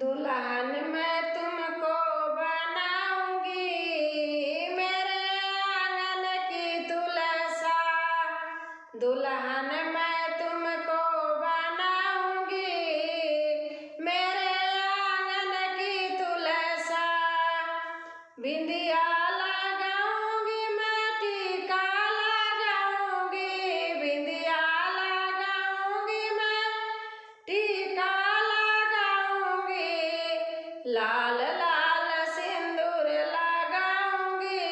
दुल्हन मैं तुमको बनाऊंगी, मेरे आंगन की तुलसा। दुल्हन मैं तुमको बनाऊंगी, मेरे आंगन की तुलसा। बिंदिया लगाऊंगी मैं, टीका लगाऊंगी, बिंदिया लगाऊंगी मैं, टीका लगाऊंगी, लाल लाल सिंदूर लगाऊंगी,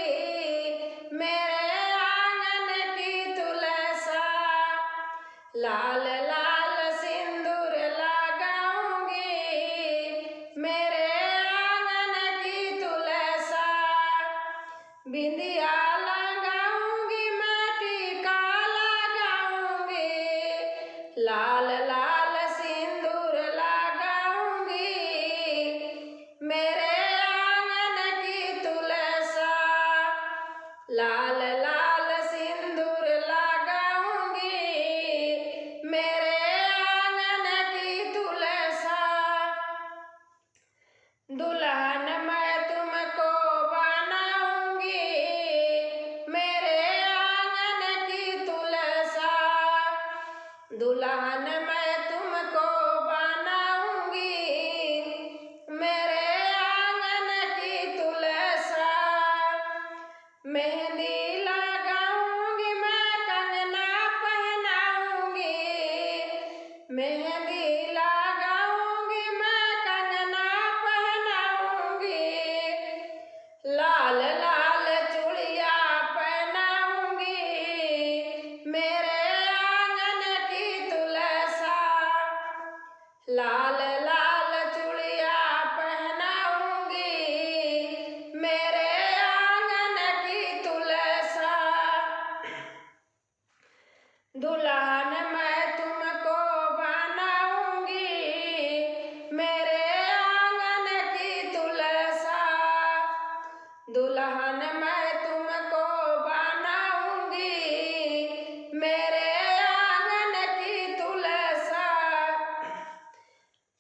मेरे आंगन की तुलसा। लाल लाल सिंदूर लगाऊंगी, मेरे आंगन की तुलसा। बिंदिया लगाऊंगी मैं, टीका लगाऊंगी, लाल लाल सिंदूर लगाऊंगी, मेरे आंगन की तुलसा। लाल लाल सिंदूर लगाऊंगी, मेरे आंगन की तुलसा। दुल्हन मैं तुमको बनाऊंगी, मेरे आंगन की तुलसा। दुल्हन मैं तुमको बनाऊंगी, मेरे आंगन की तुलसा। मेहंदी लगाऊंगी मैं, कंगना पहनाऊंगी, मेहंदी लगाऊंगी मैं, कंगना पहनाऊंगी, लाल लाल चूड़िया पहनाऊंगी, मेरे आंगन की तुलसा। लाल लाल चूड़िया पहनाऊंगी, मेरे आंगन की तुलसा। दुल्हन मैं तुमको बनाऊंगी, मेरे आंगन की तुलसा। दुल्हन मैं तुमको बनाऊंगी, मेरे आंगन की तुलसा।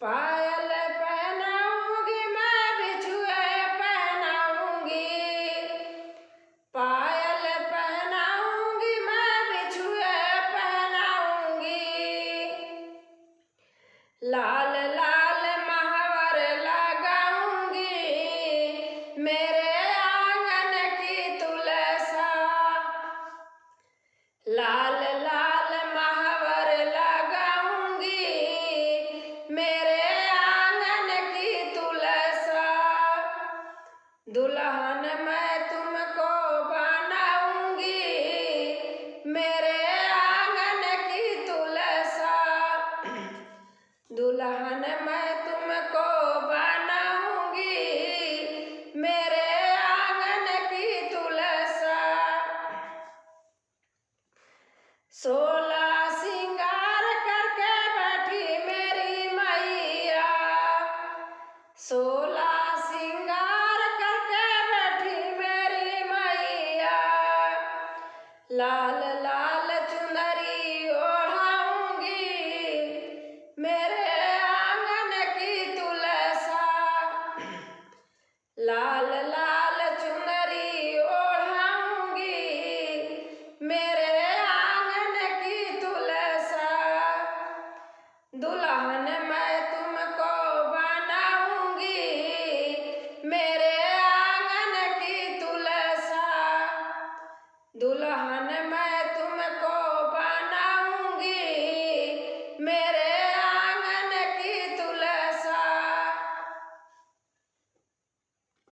पायल पहनाऊंगी मैं, बिछुए पहनाऊंगी, पायल पहनाऊंगी मैं, बिछुए पहनाऊंगी, लाल लाल महावर लगाऊंगी, मेरे आंगन की तुलसा। लाल लाल महावर लगाऊंगी, मेरे आंगन की तुलसा। दुल्हन मैं तुमको बनाऊंगी, मेरे आंगन की तुलसा। दुल्हन मैं